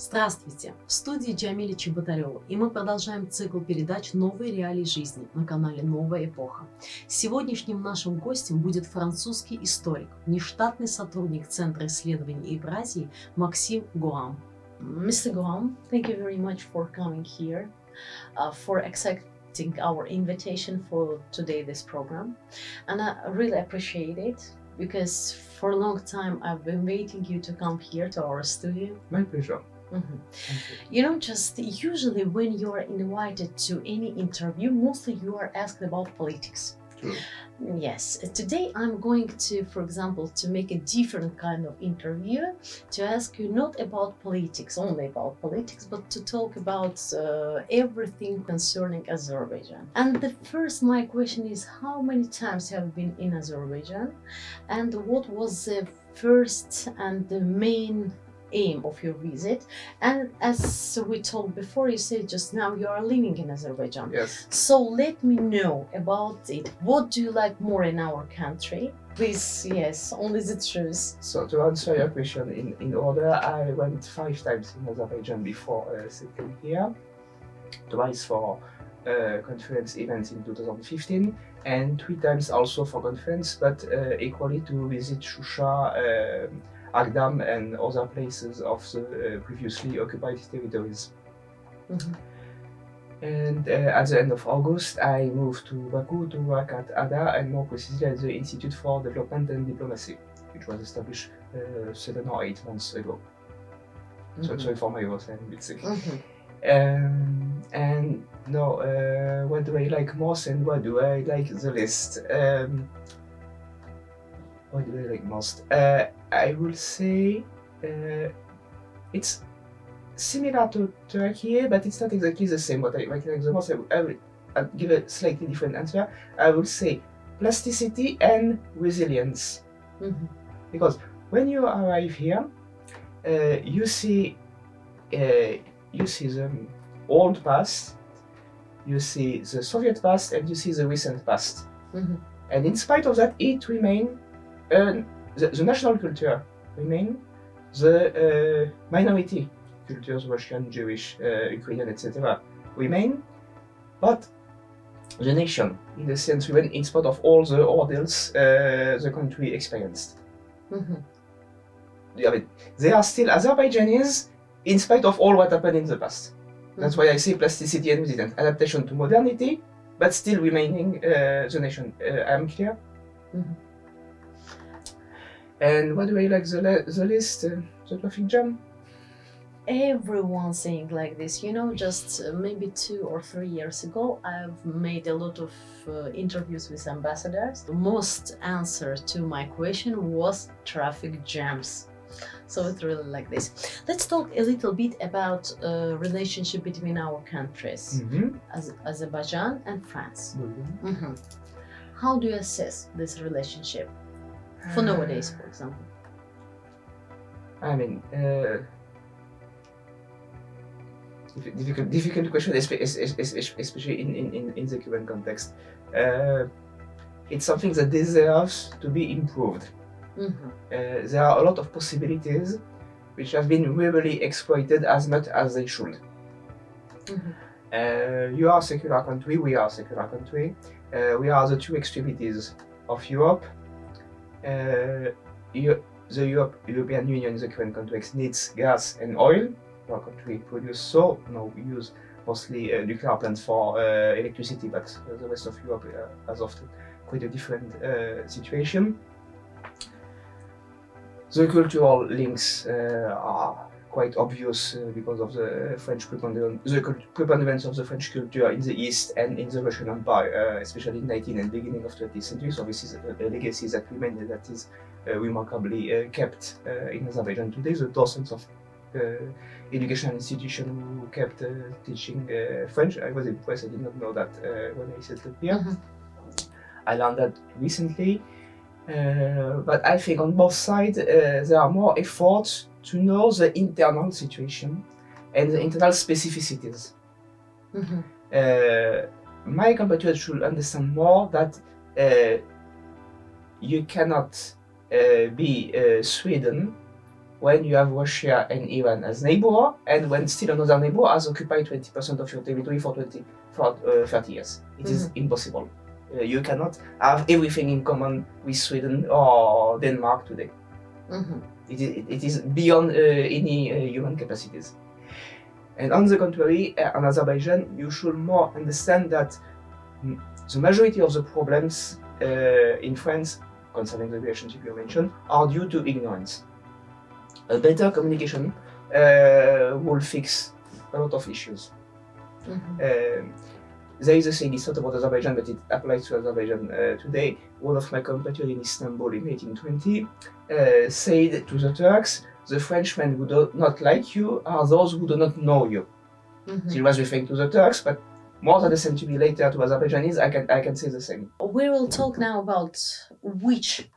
Здравствуйте! В студии Джамиля Чеботарева, и мы продолжаем цикл передач «Новые реалии жизни» на канале «Новая эпоха». Сегодняшним нашим гостем будет французский историк, внештатный сотрудник Центра исследований Евразии Максим Гоам. Mr. Goam, thank you very much for coming here, for accepting our invitation for today this program, and I really appreciate it because for a long time I've been waiting you to come here to our studio. My pleasure. Mhm. You know, just usually when you are invited to any interview, mostly you are asked about politics. True. Yes. Today I'm going to, for example, to make a different kind of interview, to ask you not about politics, only about politics, but to talk about everything concerning Azerbaijan. And the first, my question is, how many times have you been in Azerbaijan? And what was the first and the main aim of your visit? And as we talked before, you said just now you are living in Azerbaijan. Yes. So let me know about it. What do you like more in our country? Please, yes, only the truth. So to answer your question in order, I went 5 times in Azerbaijan before settling here. Twice for conference events in 2015 and 3 times also for conference, but equally to visit Shusha, Agdam and other places of the previously occupied territories. Mhm. And at the end of August, I moved to Baku to work at ADA, and more precisely at the Institute for Development and Diplomacy, which was established 7 or 8 months ago. So sorry for my voice, I'm a bit sick. And no, what do I like most and what do I like the least? What do I like most? I will say it's similar to Turkey, but it's not exactly the same. What I like the most, I'll give a slightly different answer. I will say plasticity and resilience. Because when you arrive here, you see the old past, you see the Soviet past, and you see the recent past. And in spite of that, it remains the national culture remain, the minority cultures, Russian, Jewish, Ukrainian, etc. remain, but the nation, in the sense, remain in spite of all the ordeals the country experienced. I mean, they are still Azerbaijanis in spite of all what happened in the past. That's why I say plasticity and resilience, adaptation to modernity, but still remaining the nation. I'm clear? And what do I like the least? The traffic jam? Everyone saying like this, you know, just maybe 2 or 3 years ago, I've made a lot of interviews with ambassadors. The most answer to my question was traffic jams. So it's really like this. Let's talk a little bit about relationship between our countries, Azerbaijan and France. How do you assess this relationship for nowadays, for example? I mean, difficult question, especially in the current context. It's something that deserves to be improved. There are a lot of possibilities which have been really exploited as much as they should. You are a secular country, we are a secular country. We are the 2 extremities of Europe. The European Union in the current context needs gas and oil. Our country produces so no, we use mostly nuclear plants for electricity, but the rest of Europe has often quite a different situation. The cultural links are quite obvious because of the French preponderance of the French culture in the East and in the Russian Empire, especially in 19th and beginning of 20th century. So this is a legacy that remains, that is remarkably kept in Azerbaijan today. The dozens of educational institutions who kept teaching French. I was impressed, I did not know that when I settled here. I learned that recently. But I think on both sides there are more efforts to know the internal situation and the internal specificities. My compatriots should understand more that you cannot be Sweden when you have Russia and Iran as neighbor, and when still another neighbor has occupied 20% of your territory for 30 years. It is impossible. You cannot have everything in common with Sweden or Denmark today. It is beyond any human capacities. And on the contrary, in Azerbaijan, you should more understand that the majority of the problems in France concerning the relationship you mentioned are due to ignorance. A better communication will fix a lot of issues. There is a saying, it's not about Azerbaijan, but it applies to Azerbaijan today. One of my compatriots in Istanbul in 1820 said to the Turks, the Frenchmen who do not like you are those who do not know you. He was referring to the Turks, but more than a century later to Azerbaijanis, I can say the same. We will talk now about which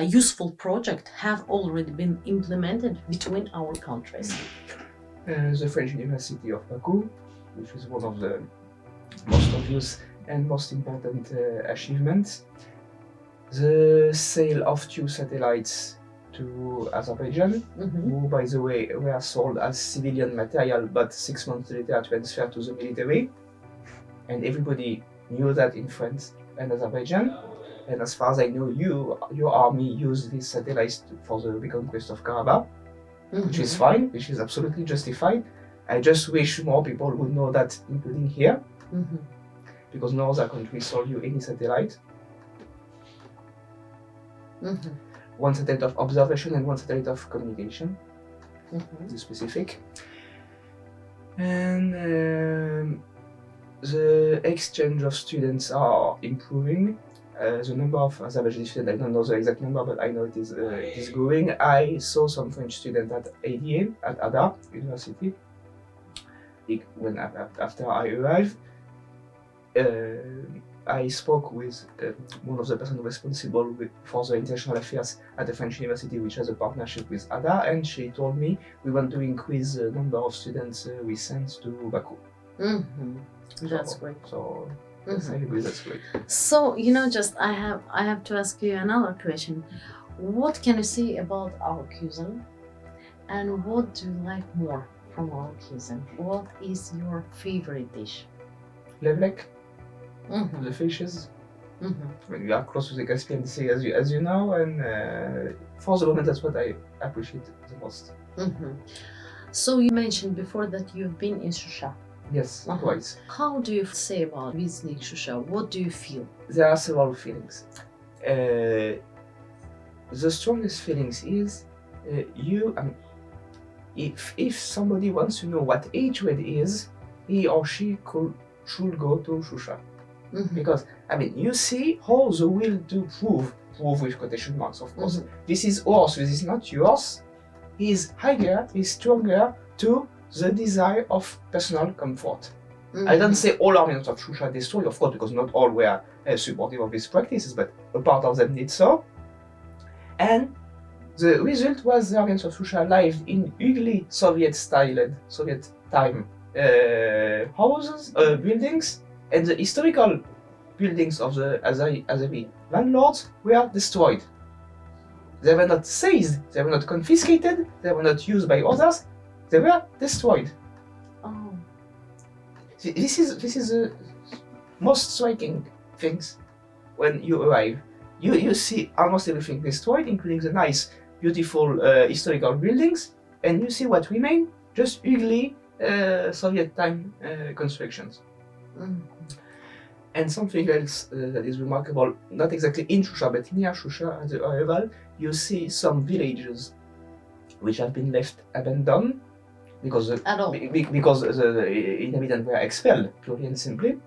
useful projects have already been implemented between our countries. The French University of Baku, which is one of the most obvious and most important achievements. The sale of 2 satellites to Azerbaijan, who, by the way, were sold as civilian material, but 6 months later transferred to the military. And everybody knew that in France and Azerbaijan. And as far as I know, your army used these satellites for the reconquest of Karabakh, which is fine, which is absolutely justified. I just wish more people would know that, including here, because no other country sold you any satellite. 1 satellite of observation and 1 satellite of communication, the specific. And the exchange of students are improving. The number of Azerbaijani students, I don't know the exact number, but I know it is growing. I saw some French students at ADA, at Ada University, after I arrived. I spoke with one of the persons responsible for the international affairs at the French University, which has a partnership with ADA, and she told me we want to increase the number of students we send to Baku. That's great. So yes, I agree, that's great. So I have to ask you another question. What can you say about our cuisine, and what do you like more from our cuisine? What is your favorite dish? Levlek. The fishes. When we are close to the Caspian Sea, as you know, and for the moment, that's what I appreciate the most. So you mentioned before that you've been in Shusha. Yes, twice. How do you say about visiting Shusha? What do you feel? There are several feelings. The strongest feelings is if somebody wants to know what hatred is, he or she should go to Shusha. Because, you see how the will to prove with quotation marks, of course. This is ours, this is not yours, is higher, is stronger to the desire of personal comfort. I don't say all Armenians of Shusha destroyed, of course, because not all were supportive of these practices, but a part of them did so. And the result was the Armenians of Shusha lived in ugly Soviet-styled, Soviet time houses, buildings, and the historical buildings of the Azeri landlords were destroyed. They were not seized, they were not confiscated, they were not used by others, they were destroyed. This is the most striking things when you arrive. You see almost everything destroyed, including the nice, beautiful historical buildings, and you see what remain, just ugly Soviet time constructions. And something else that is remarkable, not exactly in Shusha, but near Shusha at the arrival, you see some villages which have been left abandoned because the inhabitants were expelled, purely and simply.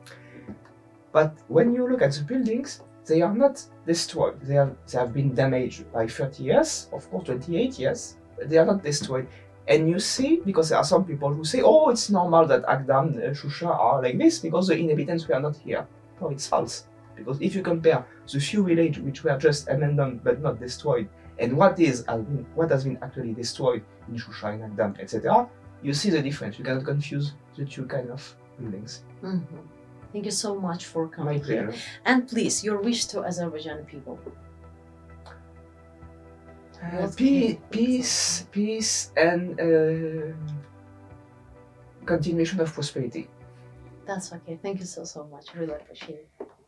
But when you look at the buildings, they are not destroyed. They have been damaged by 30 years, of course 28 years, but they are not destroyed. And you see, because there are some people who say, oh, it's normal that Agdam, Shusha are like this because the inhabitants were not here. No, it's false. Because if you compare the few villages which were just abandoned but not destroyed, and what has been actually destroyed in Shusha, in Agdam, etc., you see the difference. You cannot confuse the two kind of buildings. Thank you so much for coming here. pleasure. And please, your wish to Azerbaijani people. What can you Peace, and continuation of prosperity. That's okay. Thank you so much. Really appreciate it.